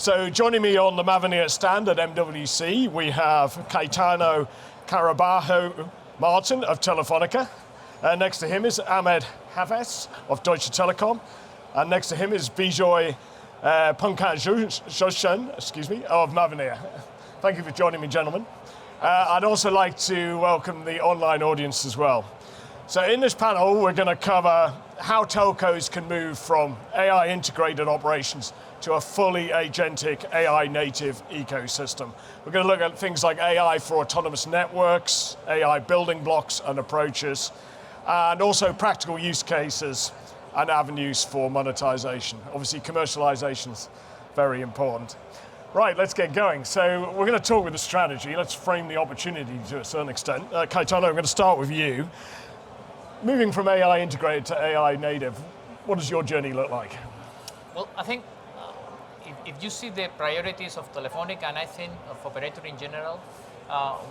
So joining me on the Mavenir stand at MWC, we have Cayetano Carbajo Martin of Telefonica. Next to him is Ahmed Hafez of Deutsche Telekom. And next to him is Bejoy Pankajakshan, of Mavenir. Thank you for joining me, gentlemen. I'd also like to welcome the online audience as well. So in this panel, we're going to cover how telcos can move from AI integrated operations to a fully agentic AI native ecosystem. We're going to look at things like AI for autonomous networks, AI building blocks and approaches, and also practical use cases and avenues for monetization. Obviously, commercialization is very important. Right, let's get going. So we're going to talk with the strategy. Let's frame the opportunity to a certain extent. Cayetano, I'm going to start with you. Moving from AI integrated to AI native, what does your journey look like? Well, I think if you see the priorities of Telefonica and I think of operator in general,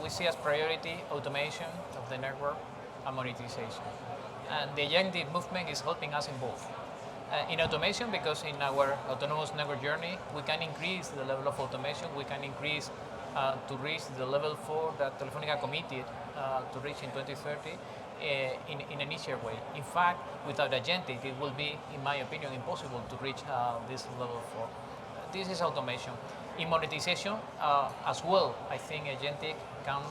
we see as priority automation of the network and monetization. And the Agentic movement is helping us in both. In automation, because in our autonomous network journey, we can increase the level of automation, we can increase to reach the level 4 that Telefonica committed to reach in 2030 in an easier way. In fact, without Agentic, it will be, in my opinion, impossible to reach this level 4. This is automation. In monetization as well, I think Agentic can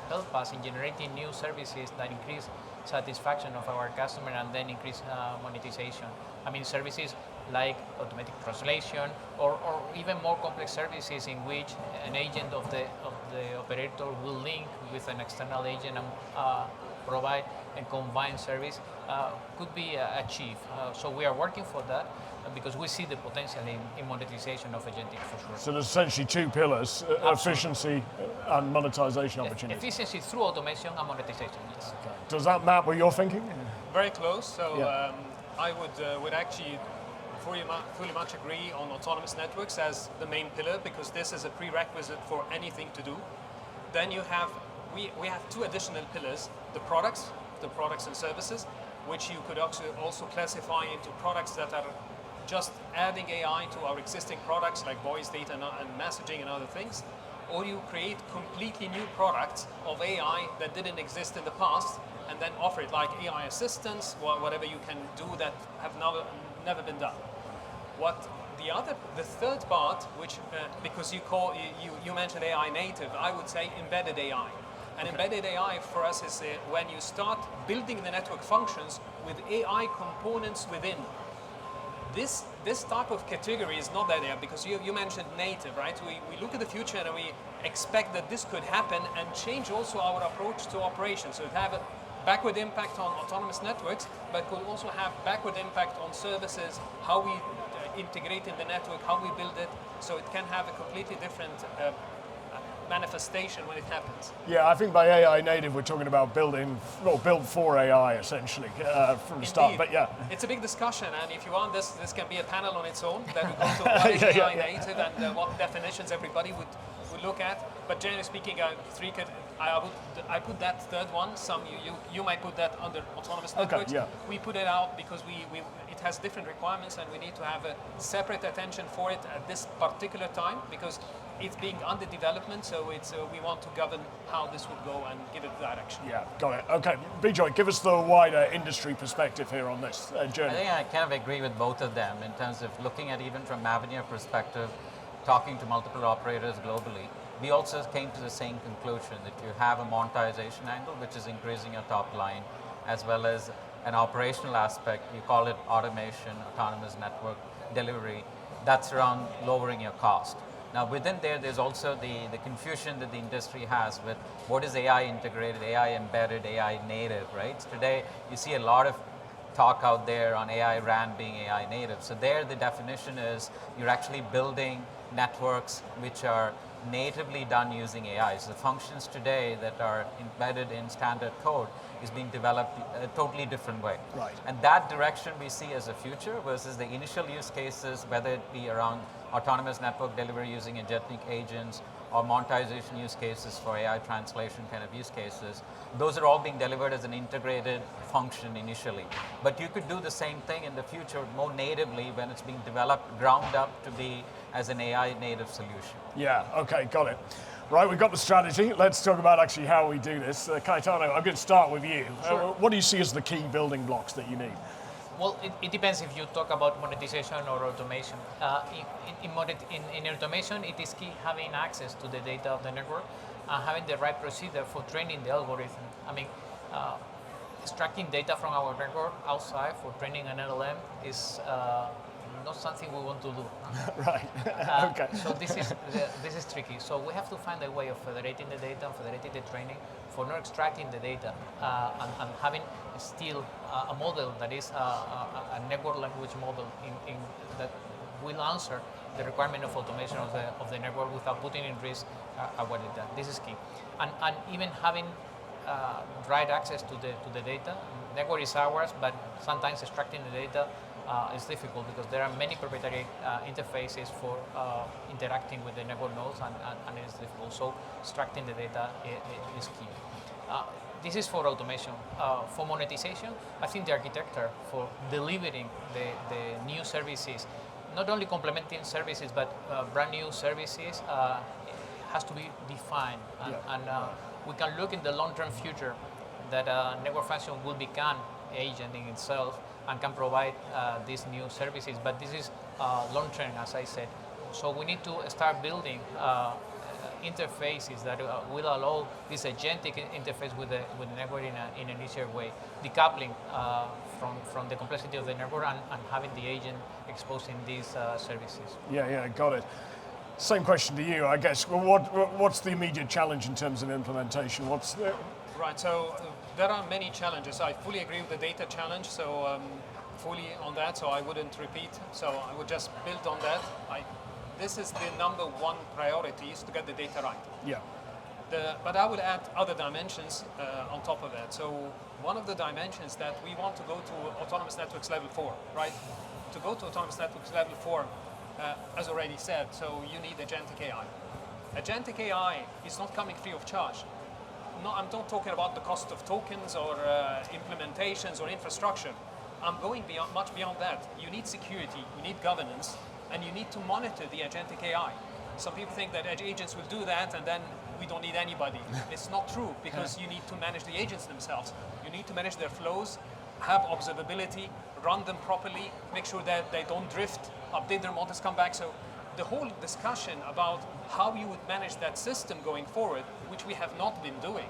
help us in generating new services that increase satisfaction of our customer and then increase monetization. I mean, services like automatic translation or even more complex services in which an agent of the operator will link with an external agent and provide a combined service could be achieved. So we are working for that because we see the potential in monetization of Agentic for sure. So there's essentially two pillars, efficiency and monetization opportunities. Efficiency through automation and monetization, yes. Okay. Does that map what you're thinking? Very close. So I would actually fully much agree on autonomous networks as the main pillar because this is a prerequisite for anything to do. Then you have we have two additional pillars: the products and services, which you could also classify into products that are just adding AI to our existing products like voice, data, and messaging and other things, or you create completely new products of AI that didn't exist in the past and then offer it like AI assistants, whatever you can do that have never been done. The third part, which because you mentioned AI native, I would say embedded AI. And embedded AI for us is when you start building the network functions with AI components within. This type of category is not that there because you mentioned native, right? We look at the future and we expect that this could happen and change also our approach to operations. So it have a backward impact on autonomous networks, but could also have backward impact on services, how we integrate in the network, how we build it. So it can have a completely different manifestation when it happens. Yeah, I think by AI native, we're talking about built for AI essentially from the start. But yeah, it's a big discussion, and if you want, this can be a panel on its own that we go to what is AI native and what definitions everybody would look at. But generally speaking, I put that third one. You might put that under autonomous networks. Okay, yeah. We put it out because it has different requirements, and we need to have a separate attention for it at this particular time because it's being under development, so we want to govern how this would go and give it direction. Yeah, got it. Okay, Bejoy, give us the wider industry perspective here on this journey. I think I kind of agree with both of them in terms of looking at even from Mavenir perspective, talking to multiple operators globally. We also came to the same conclusion that you have a monetization angle, which is increasing your top line, as well as an operational aspect. You call it automation, autonomous network delivery. That's around lowering your cost. Now within there's also the confusion that the industry has with what is AI integrated, AI embedded, AI native, right? Today you see a lot of talk out there on AI RAN being AI native. So there the definition is you're actually building networks which are natively done using AI. So the functions today that are embedded in standard code is being developed a totally different way. Right. And that direction we see as a future versus the initial use cases, whether it be around autonomous network delivery using agentic agents or monetization use cases for AI translation kind of use cases, those are all being delivered as an integrated function initially. But you could do the same thing in the future more natively when it's being developed ground up to be as an AI native solution. Yeah, okay, got it. Right, we've got the strategy. Let's talk about actually how we do this. Cayetano, I'm going to start with you. Sure. What do you see as the key building blocks that you need? Well, it depends if you talk about monetization or automation. In automation, it is key having access to the data of the network and having the right procedure for training the algorithm. I mean, extracting data from our network outside for training an LLM is not something we want to do. Right, okay. So this is tricky. So we have to find a way of federating the data and federating the training for not extracting the data and having still a model that is a network language model that will answer the requirement of automation of the network without putting in risk our data. This is key. And even having right access to the data. Network is ours, but sometimes extracting the data is difficult because there are many proprietary interfaces for interacting with the network nodes, and it's difficult. So extracting the data is key. This is for automation. For monetization, I think the architecture for delivering the new services, not only complementing services, but brand new services, has to be defined. And we can look in the long-term future that network function will become agent in itself and can provide these new services. But this is long-term, as I said. So we need to start building interfaces that will allow this agentic interface with the network in an easier way, decoupling from the complexity of the network and having the agent exposing these services. Yeah, got it. Same question to you, I guess. Well, what's the immediate challenge in terms of implementation? Right, so there are many challenges. I fully agree with the data challenge, so fully on that, so I wouldn't repeat. So I would just build on that. This is the number one priority, is to get the data right. Yeah. But I would add other dimensions on top of that. So one of the dimensions that we want to go to autonomous networks level 4, right? To go to autonomous networks level 4, as already said, so you need agentic AI. Agentic AI is not coming free of charge. No, I'm not talking about the cost of tokens or implementations or infrastructure. I'm going much beyond that. You need security, you need governance, and you need to monitor the agentic AI. Some people think that agents will do that and then we don't need anybody. It's not true, because you need to manage the agents themselves. You need to manage their flows, have observability, run them properly, make sure that they don't drift, update their models, come back. So the whole discussion about how you would manage that system going forward, which we have not been doing,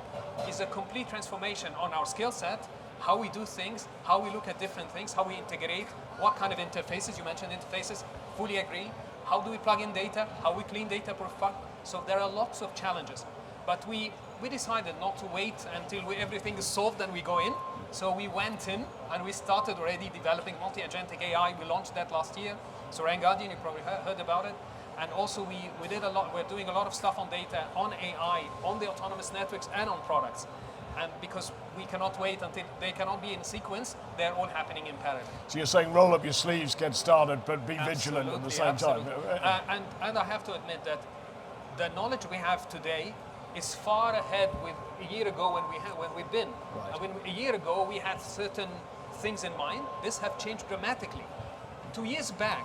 is a complete transformation on our skill set, how we do things, how we look at different things, how we integrate, what kind of interfaces. You mentioned interfaces, fully agree. How do we plug in data? How we clean data profile? So there are lots of challenges. But we decided not to wait until everything is solved and we go in. So we went in and we started already developing multi-agentic AI. We launched that last year. So Ryan Guardian, you probably heard about it. And also we did a lot, we're doing a lot of stuff on data, on AI, on the autonomous networks and on products. And because we cannot wait until they cannot be in sequence, they're all happening in parallel. So you're saying roll up your sleeves, get started, but be vigilant at the same time. And I have to admit that the knowledge we have today is far ahead with a year ago when we've been. Right. When a year ago we had certain things in mind. This have changed dramatically. 2 years back,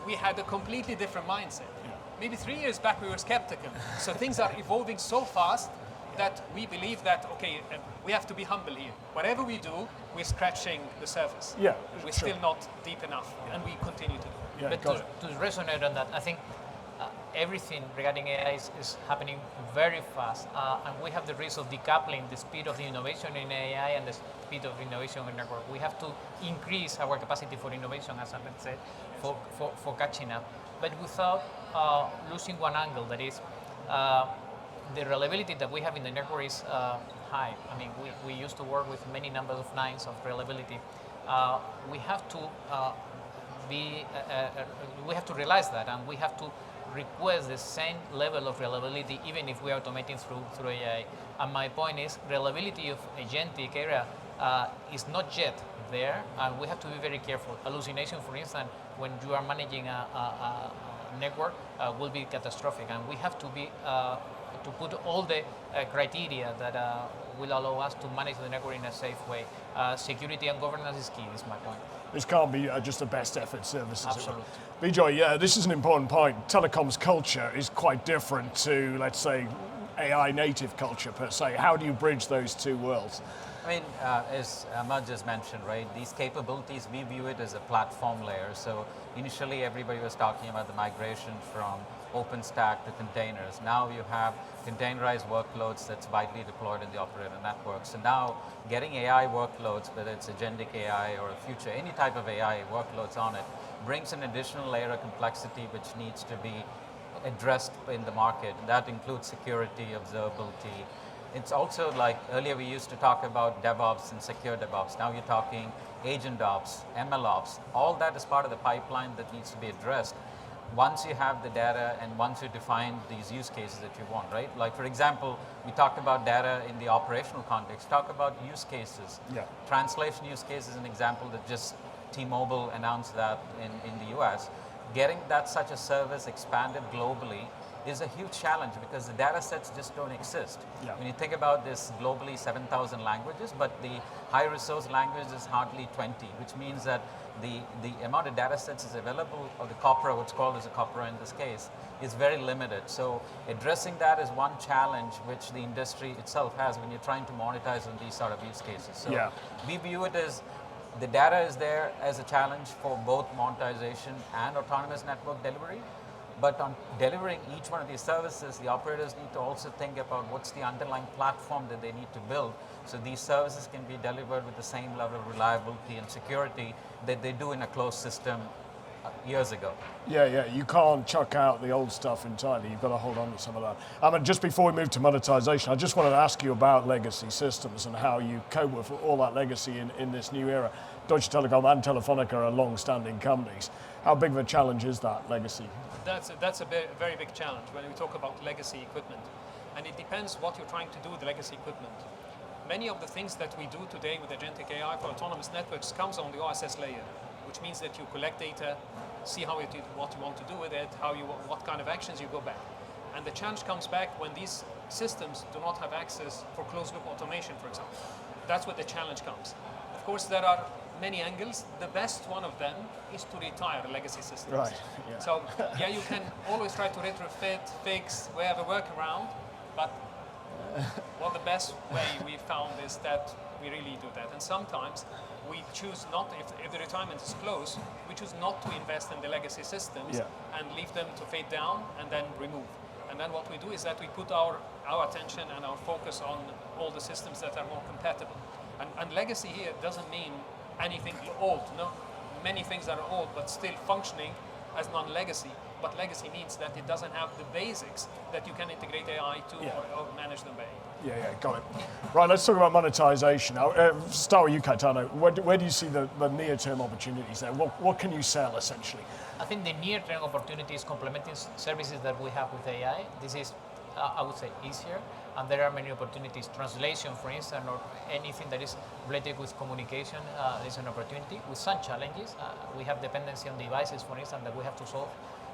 we had a completely different mindset. Yeah. Maybe 3 years back we were skeptical. So things are evolving so fast that we believe that, okay, we have to be humble here. Whatever we do, we're scratching the surface. Yeah, we're sure. still not deep enough, and we continue to do. Yeah, But to resonate on that, I think everything regarding AI is happening very fast, and we have the risk of decoupling the speed of the innovation in AI and the speed of innovation in network. We have to increase our capacity for innovation, as Ahmed said, for catching up, but without losing one angle, that is, the reliability that we have in the network is high. I mean, we used to work with many numbers of nines of reliability. We have to we have to realize that, and we have to request the same level of reliability even if we are automating through AI. And my point is, reliability of agentic era is not yet there, and we have to be very careful. Hallucination, for instance, when you are managing network will be catastrophic, and we have to be to put all the criteria that will allow us to manage the network in a safe way. Security and governance is key. Is my point. This can't be just a best effort service. Absolutely. Bejoy, yeah, this is an important point. Telecoms culture is quite different to, let's say, AI native culture per se. How do you bridge those two worlds? I mean, as Ahmed just mentioned, right, these capabilities, we view it as a platform layer. So initially everybody was talking about the migration from OpenStack to containers. Now you have containerized workloads that's widely deployed in the operator network. So now getting AI workloads, whether it's agentic AI or future, any type of AI workloads on it, brings an additional layer of complexity which needs to be addressed in the market. That includes security, observability. It's also like earlier we used to talk about DevOps and secure DevOps. Now you're talking agent ops, ML ops. All that is part of the pipeline that needs to be addressed once you have the data and once you define these use cases that you want, right? Like for example, we talked about data in the operational context. Talk about use cases. Yeah. Translation use case is an example that just T-Mobile announced that in the US. Getting that such a service expanded globally is a huge challenge because the data sets just don't exist. Yeah. When you think about this globally, 7,000 languages, but the high resource language is hardly 20, which means that the amount of data sets is available, or the corpora, what's called as a corpora in this case, is very limited. So addressing that is one challenge which the industry itself has when you're trying to monetize on these sort of use cases. So Yeah. we view it as the data is there as a challenge for both monetization and autonomous network delivery. But on delivering each one of these services, the operators need to also think about what's the underlying platform that they need to build so these services can be delivered with the same level of reliability and security that they do in a closed system years ago. Yeah, you can't chuck out the old stuff entirely. You've got to hold on to some of that. And just before we move to monetization, I just wanted to ask you about legacy systems and how you cope with all that legacy in this new era. Deutsche Telekom and Telefonica are long-standing companies. How big of a challenge is that legacy? That's a very big challenge when we talk about legacy equipment. And it depends what you're trying to do with the legacy equipment. Many of the things that we do today with Agentic AI for autonomous networks comes on the OSS layer, which means that you collect data, see what you want to do with it, what kind of actions you go back. And the challenge comes back when these systems do not have access for closed-loop automation, for example. That's where the challenge comes. Of course, there are many angles. The best one of them is to retire legacy systems. Right. Yeah. So, yeah, you can always try to retrofit, fix, we have a workaround, but the best way we found is that we really do that. And sometimes we choose not, if the retirement is close, we choose not to invest in the legacy systems and leave them to fade down and then remove. And then what we do is that we put our attention and our focus on all the systems that are more compatible. And legacy here doesn't mean anything old. No, many things are old but still functioning as non-legacy. But legacy means that it doesn't have the basics that you can integrate AI to or manage them by. Yeah, got it. Right, let's talk about monetization. Now, start with you, Cayetano. Where do you see the near-term opportunities there? What can you sell, essentially? I think the near-term opportunity is complementing services that we have with AI. This is, I would say, easier. And there are many opportunities. Translation, for instance, or anything that is related with communication is an opportunity with some challenges. We have dependency on devices, for instance, that we have to solve.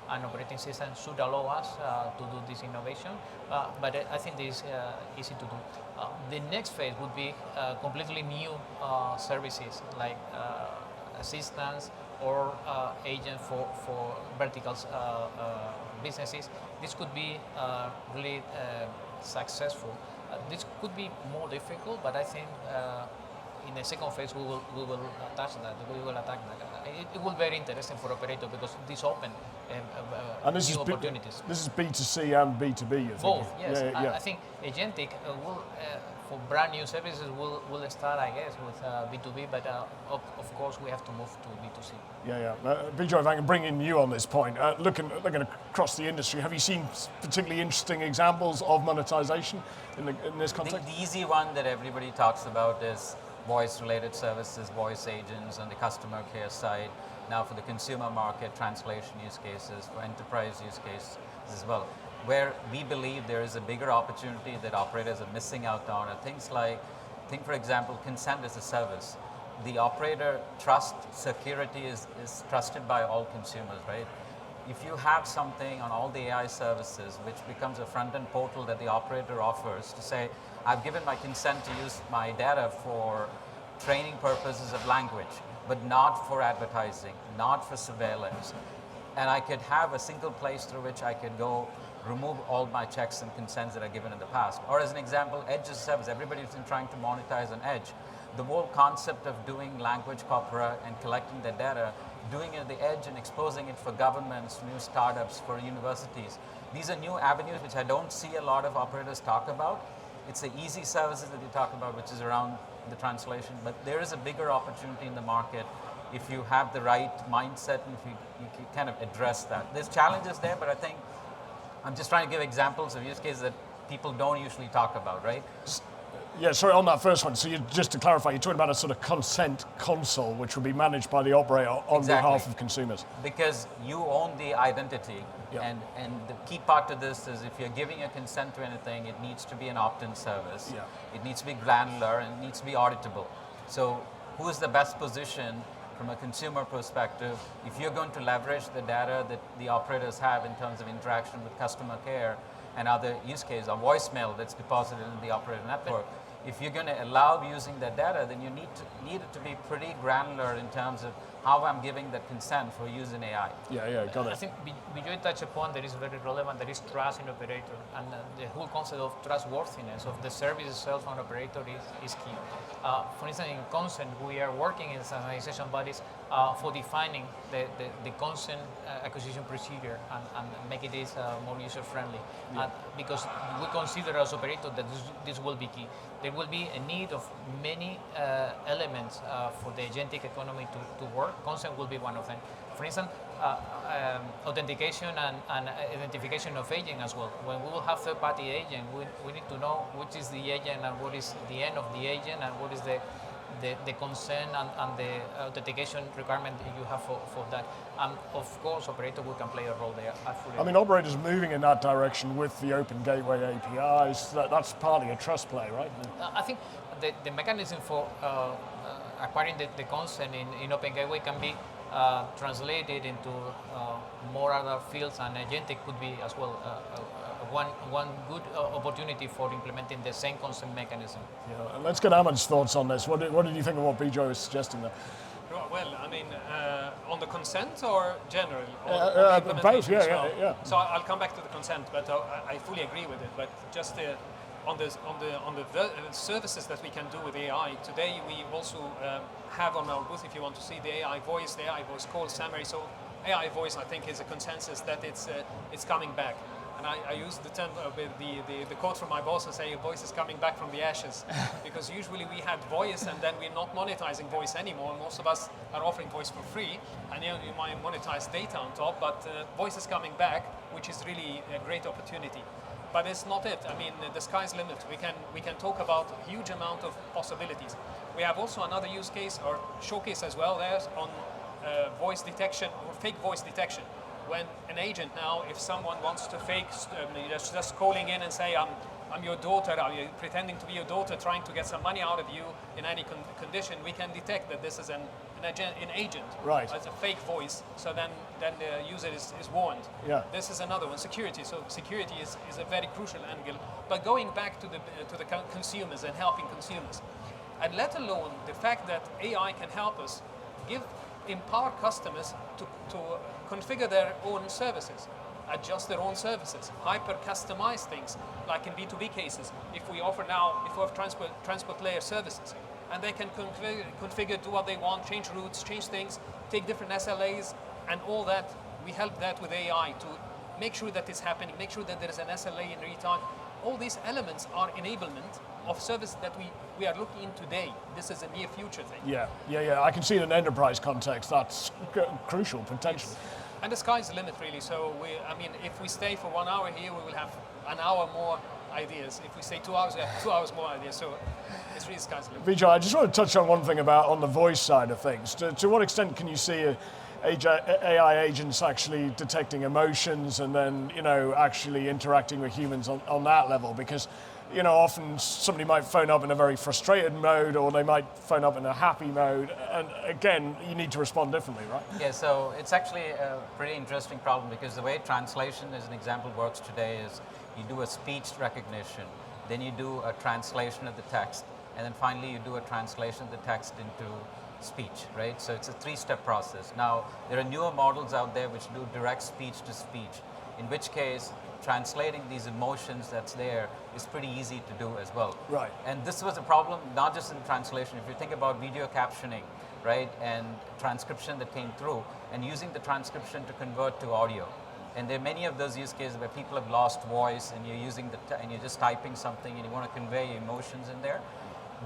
An operating system should allow us to do this innovation, but I think this is easy to do. The next phase would be completely new services like assistance or agent for verticals businesses. This could be really successful. This could be more difficult, but I think in the second phase we will touch that. We will attack that. It will be very interesting for operator because this open and this new is opportunities. This is B2C and B2B. Both, yes. Yeah. I think Agentic will, for brand new services, will start, I guess, with B2B, but of course we have to move to B2C. Yeah. Bejoy, if I can bring in you on this point, looking across the industry, have you seen particularly interesting examples of monetization in this context? The easy one that everybody talks about is voice-related services, voice agents on the customer care side. Now for the consumer market, translation use cases, for enterprise use cases as well. Where we believe there is a bigger opportunity that operators are missing out on are things like, for example, consent as a service. The operator trust, security is trusted by all consumers, right? if you have something on all the AI services which becomes a front-end portal that the operator offers to say, I've given my consent to use my data for training purposes of language, but not for advertising, not for surveillance. And I could have a single place through which I could go remove all my checks and consents that are given in the past. Or as an example, edge as a service. Everybody's been trying to monetize on edge. The whole concept of doing language corpora and collecting the data, doing it at the edge and exposing it for governments, new startups, for universities. These are new avenues which I don't see a lot of operators talk about. It's the easy services that you talk about, which is around the translation, but there is a bigger opportunity in the market if you have the right mindset and if you can kind of address that. There's challenges there, but I think I'm just trying to give examples of use cases that people don't usually talk about, right? Yeah, sorry, on that first one, so just to clarify, you're talking about a sort of consent console which will be managed by the operator on behalf of consumers. Because you own the identity, Yeah. and the key part to this is if you're giving a consent to anything, it needs to be an opt-in service. Yeah. It needs to be granular and it needs to be auditable. So who is the best position from a consumer perspective if you're going to leverage the data that the operators have in terms of interaction with customer care and other use cases, or voicemail that's deposited in the operator network? If you're going to allow using that data, then you need it to be pretty granular in terms of how I'm giving that consent for using AI. Yeah, got it. I think Bejoy touched upon that is very relevant, that is trust in operator, and the whole concept of trustworthiness of the service itself on operator is key. For instance, in consent, we are working in standardization bodies for defining the consent acquisition procedure and make it more user-friendly. Because we consider as operator that this will be key. There will be a need of many elements for the agentic economy to work. Consent will be one of them. For instance, authentication and identification of agent as well. When we will have third-party agent, we need to know which is the agent and what is the end of the agent and what is the consent and the authentication requirement that you have for that. And of course, operator can play a role there. I mean, operators moving in that direction with the open gateway APIs, that's partly a trust play, right? I think the mechanism for acquiring the consent in Open Gateway can be translated into more other fields, and Agentic could be as well one good opportunity for implementing the same consent mechanism. Yeah, and let's get Ahmed's thoughts on this. What did you think of what Bejoy was suggesting there? Well, I mean, on the consent or general? Both, yeah. So I'll come back to the consent, but I fully agree with it. But just on the services that we can do with AI today, we also have on our booth, if you want to see, the AI voice call summary. So AI voice, I think, is a consensus that it's coming back. And I use the term with the quote from my boss and say, voice is coming back from the ashes. Because usually we had voice and then we're not monetizing voice anymore. Most of us are offering voice for free. And you might monetize data on top, but voice is coming back, which is really a great opportunity. But it's not it. I mean, the sky's limit. We can talk about a huge amount of possibilities. We have also another use case or showcase as well there on voice detection or fake voice detection. When an agent now, if someone wants to fake, just calling in and say, I'm your daughter, I'm pretending to be your daughter, trying to get some money out of you in any condition, we can detect that this is an agent. Right. It's a fake voice, so then the user is warned. Yeah. This is another one, security. So security is a very crucial angle. But going back to the consumers and helping consumers, and let alone the fact that AI can help us empower customers to configure their own services, adjust their own services, hyper-customize things, like in B2B cases. If we have transport layer services, and they can configure, do what they want, change routes, change things, take different SLAs, and all that. We help that with AI to make sure that it's happening, make sure that there is an SLA in real time. All these elements are enablement of service that we are looking in today. This is a near future thing. Yeah. I can see in an enterprise context that's crucial, potentially. Yes. And the sky's the limit, really. So if we stay for 1 hour here, we will have an hour more ideas. If we stay 2 hours, we have 2 hours more ideas. So it's really sky's the limit. Bejoy, I just want to touch on one thing on the voice side of things. To what extent can you see AI agents actually detecting emotions and then, actually interacting with humans on that level? Because often somebody might phone up in a very frustrated mode, or they might phone up in a happy mode, and again, you need to respond differently, right? Yeah, so it's actually a pretty interesting problem, because the way translation, as an example, works today is you do a speech recognition, then you do a translation of the text, and then finally you do a translation of the text into speech, right? So it's a 3-step process. Now, there are newer models out there which do direct speech to speech, in which case translating these emotions that's there is pretty easy to do as well. Right. And this was a problem not just in translation. If you think about video captioning, right, and transcription that came through, and using the transcription to convert to audio. And there are many of those use cases where people have lost voice, and you're using and you're just typing something, and you want to convey emotions in there.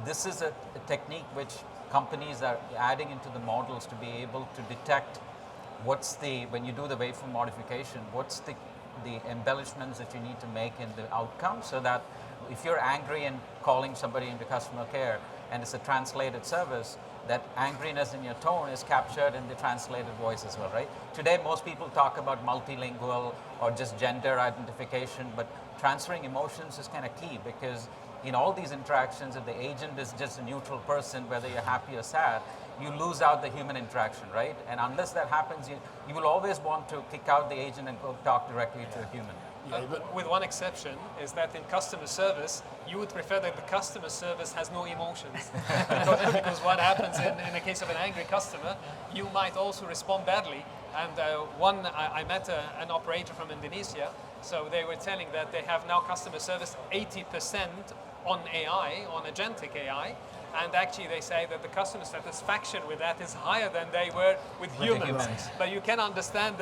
This is a technique which companies are adding into the models to be able to detect when you do the waveform modification, what's the embellishments that you need to make in the outcome, so that if you're angry and calling somebody into customer care and it's a translated service, that angriness in your tone is captured in the translated voice as well, right? Today, most people talk about multilingual or just gender identification, but transferring emotions is kind of key, because in all these interactions, if the agent is just a neutral person, whether you're happy or sad, you lose out the human interaction, right? And unless that happens, you will always want to kick out the agent and go talk directly to a human. With one exception, is that in customer service, you would prefer that the customer service has no emotions. because what happens in the case of an angry customer, you might also respond badly. And I met an operator from Indonesia, so they were telling that they have now customer service 80% on AI, on Agentic AI, and actually they say that the customer satisfaction with that is higher than they were with humans. But you can understand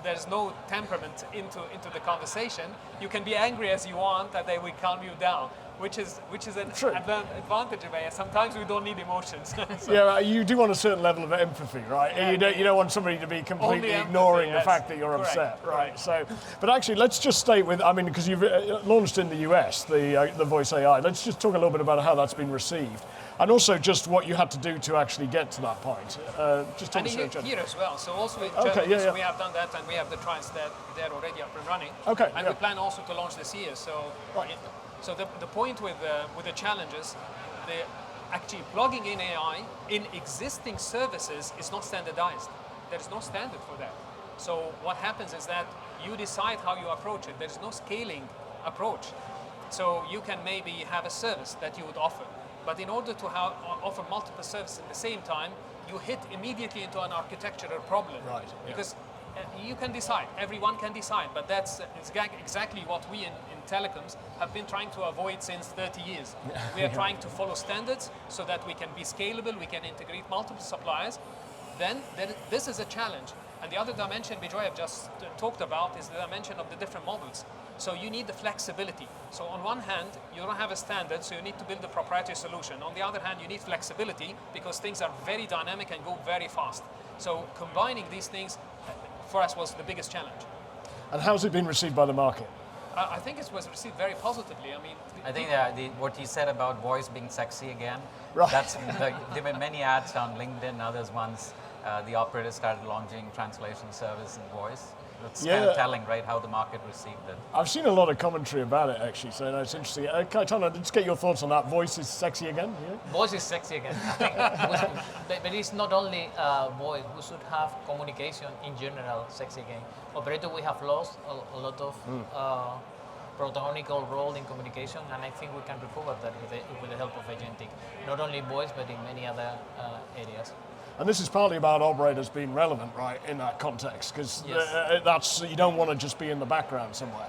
there's no temperament into the conversation. You can be angry as you want, and they will calm you down, which is an advantage of AI. Sometimes we don't need emotions. So. Yeah, you do want a certain level of empathy, right? Yeah, you don't want somebody to be completely ignoring the fact that you're upset, right? So, but actually, let's just stay with, because you've launched in the US the voice AI. Let's just talk a little bit about how that's been received, and also just what you had to do to actually get to that point. Just talk here as well. So also in Germany, we have done that, and we have the trials that they're already up and running. Okay. And we plan also to launch this year. So. Right. So the point with the challenges, actually plugging in AI in existing services is not standardized. There is no standard for that. So what happens is that you decide how you approach it. There's no scaling approach. So you can maybe have a service that you would offer, but in order to offer multiple services at the same time, you hit immediately into an architectural problem. Right. Because you can decide, everyone can decide, but that's exactly what we in telecoms have been trying to avoid since 30 years. We are trying to follow standards so that we can be scalable, we can integrate multiple suppliers. Then this is a challenge. And the other dimension Bejoy have just talked about is the dimension of the different models. So you need the flexibility. So on one hand, you don't have a standard, so you need to build a proprietary solution. On the other hand, you need flexibility because things are very dynamic and go very fast. So combining these things for us was the biggest challenge. And how's it been received by the market? I think it was received very positively. I think what you said about voice being sexy again, right. There were many ads on LinkedIn, others once the operators started launching translation service in voice. It's kind of telling, right, how the market received it. I've seen a lot of commentary about it, actually, so it's interesting. Cayetano, let's get your thoughts on that. Voice is sexy again? Yeah? Voice is sexy again. I think, but it's not only voice. We should have communication in general sexy again. Operator, we have lost a lot of protagonical role in communication, and I think we can recover that with the help of Agentic. Not only voice, but in many other areas. And this is partly about operators being relevant, right, in that context, because you don't want to just be in the background somewhere.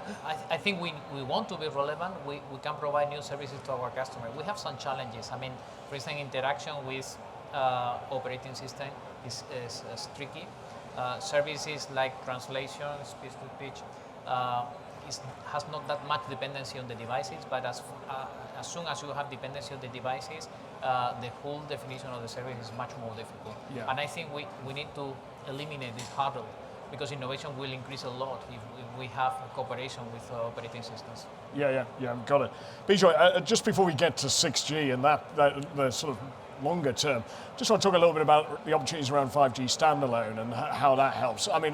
I think we want to be relevant. We can provide new services to our customers. We have some challenges. For instance, interaction with operating system is tricky. Services like translation, speech-to-speech, has not that much dependency on the devices, but as soon as you have dependency on the devices, the whole definition of the service is much more difficult. Yeah. And I think we need to eliminate this hurdle, because innovation will increase a lot if we have cooperation with operating systems. Yeah, got it. Bejoy, just before we get to 6G and the sort of longer term. Just want to talk a little bit about the opportunities around 5G standalone and how that helps. I mean,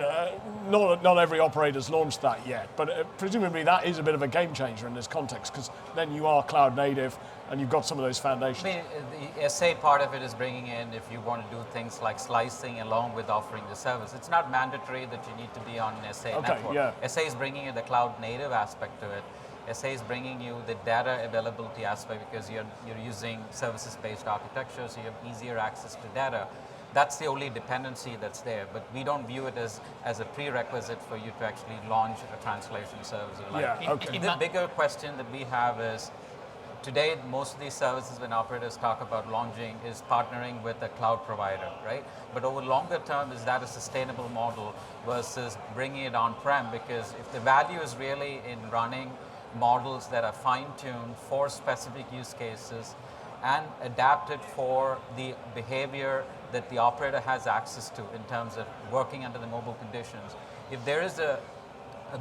not every operator's launched that yet, but presumably that is a bit of a game changer in this context, because then you are cloud native and you've got some of those foundations. I mean, the SA part of it is bringing in, if you want to do things like slicing along with offering the service. It's not mandatory that you need to be on an SA network. Yeah. SA is bringing in the cloud native aspect to it. SA is bringing you the data availability aspect, because you're using services-based architecture, so you have easier access to data. That's the only dependency that's there, but we don't view it as a prerequisite for you to actually launch a translation service. Yeah, okay. The bigger question that we have is, today, most of these services, when operators talk about launching, is partnering with a cloud provider, right? But over longer term, is that a sustainable model versus bringing it on-prem? Because if the value is really in running models that are fine-tuned for specific use cases and adapted for the behavior that the operator has access to in terms of working under the mobile conditions, if there is a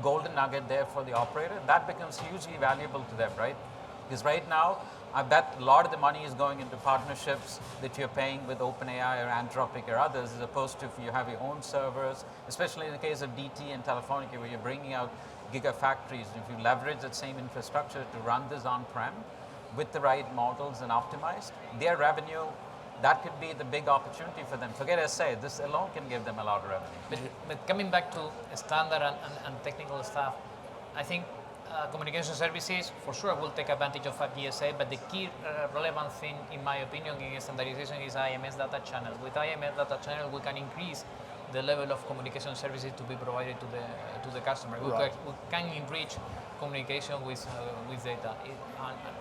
golden nugget there for the operator, that becomes hugely valuable to them, right? Because right now, I bet a lot of the money is going into partnerships that you're paying with OpenAI or Anthropic or others, as opposed to if you have your own servers, especially in the case of DT and Telefonica, where you're bringing out gigafactories. If you leverage that same infrastructure to run this on-prem with the right models and optimized, their revenue, that could be the big opportunity for them. Forget SA, this alone can give them a lot of revenue. But coming back to standard and technical stuff, I think communication services for sure will take advantage of 5G SA, but the key relevant thing, in my opinion, in standardization is IMS data channel. With IMS data channel, we can increase the level of communication services to be provided to the customer. Right. We can enrich communication with data.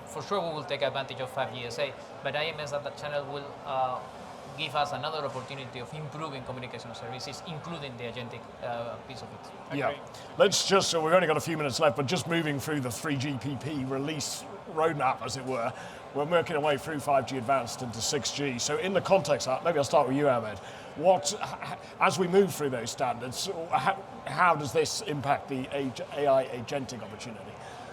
For sure, we will take advantage of 5G SA, but IMS data channel will give us another opportunity of improving communication services, including the agentic piece of it. Yeah. Let's just, so we've only got a few minutes left, but just moving through the 3GPP release roadmap, as it were, we're working our way through 5G advanced into 6G. So in the context, maybe I'll start with you, Ahmed. As we move through those standards, how does this impact the AI agentic opportunity?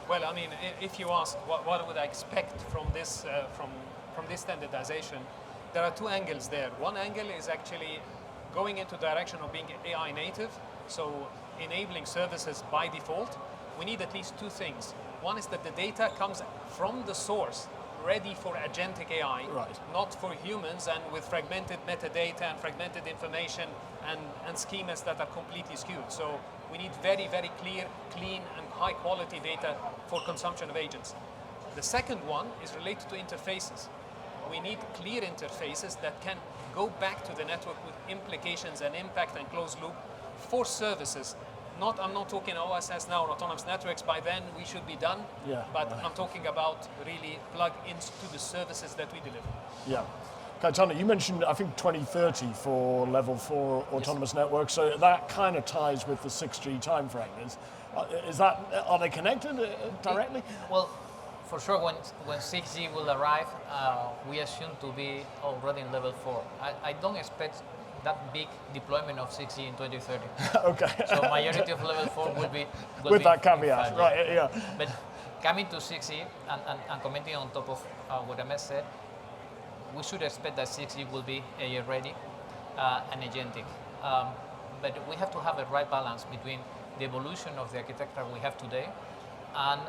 Well, I mean, if you ask what would I expect from this from this standardization, there are two angles there. One angle is actually going into the direction of being AI native, so enabling services by default. We need at least two things. One is that the data comes from the source, ready for agentic AI, right, not for humans and with fragmented metadata and fragmented information and schemas that are completely skewed. So we need very, very clear, clean and high quality data for consumption of agents. The second one is related to interfaces. We need clear interfaces that can go back to the network with implications and impact and closed loop for services. I'm not talking OSS now, autonomous networks. By then we should be done. Yeah, but right. I'm talking about really plug into the services that we deliver. Yeah. Cayetano, you mentioned, I think, 2030 for level 4 autonomous networks, so that kind of ties with the 6G timeframe. Are they connected directly? Well, for sure, when 6G will arrive, we assume to be already in level 4. I don't expect that big deployment of 6G in 2030. Okay. So majority of level 4 will be with that caveat, right? Yeah. But coming to 6G and commenting on top of what Ahmed said, we should expect that 6G will be AI ready and agentic. But we have to have a right balance between the evolution of the architecture we have today and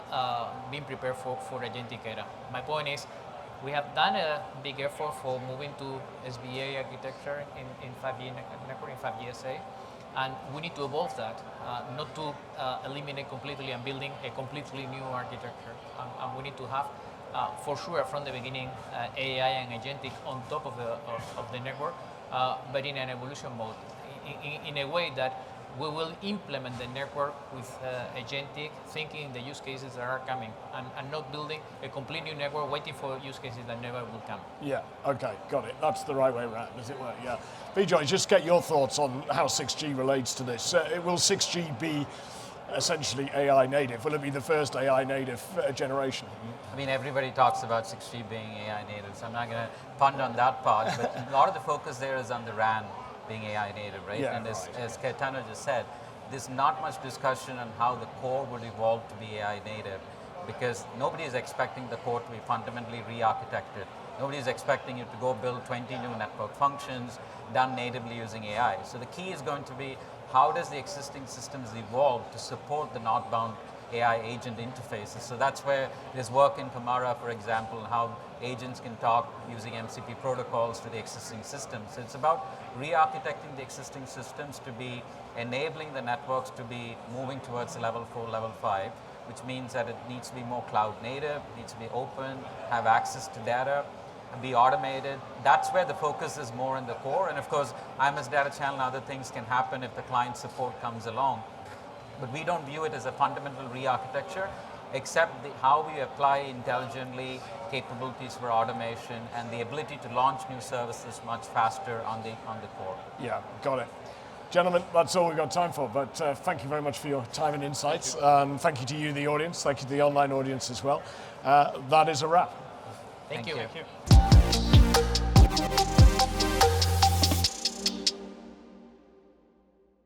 being prepared for agentic era. My point is, we have done a big effort for moving to SBA architecture in 5G network, in 5G SA, and we need to evolve that, not to eliminate completely and building a completely new architecture. And we need to have, for sure, from the beginning, AI and agentic on top of the network, but in an evolution mode, in a way that we will implement the network with agentic, thinking the use cases that are coming, and not building a complete new network waiting for use cases that never will come. Yeah, okay, got it. That's the right way around, as it were, yeah. Bejoy, just get your thoughts on how 6G relates to this. Will 6G be essentially AI native? Will it be the first AI native generation? I mean, everybody talks about 6G being AI native, so I'm not going to punt on that part, but a lot of the focus there is on the RAN being AI native, right? Yeah, and as right. Cayetano just said, there's not much discussion on how the core would evolve to be AI native, because nobody is expecting the core to be fundamentally re-architected. Nobody's expecting you to go build 20 new network functions done natively using AI. So the key is going to be how does the existing systems evolve to support the northbound AI agent interfaces. So that's where there's work in Kamara, for example, how agents can talk using MCP protocols to the existing systems. So it's about re-architecting the existing systems to be enabling the networks to be moving towards level 4, level 5, which means that it needs to be more cloud native, needs to be open, have access to data, and be automated. That's where the focus is more in the core. And of course, IMS data channel and other things can happen if the client support comes along. But we don't view it as a fundamental re-architecture, except how we apply intelligently capabilities for automation and the ability to launch new services much faster on the core. Yeah, got it. Gentlemen, that's all we've got time for, but thank you very much for your time and insights. Thank you to you, the audience. Thank you to the online audience as well. That is a wrap. Thank you. Thank you.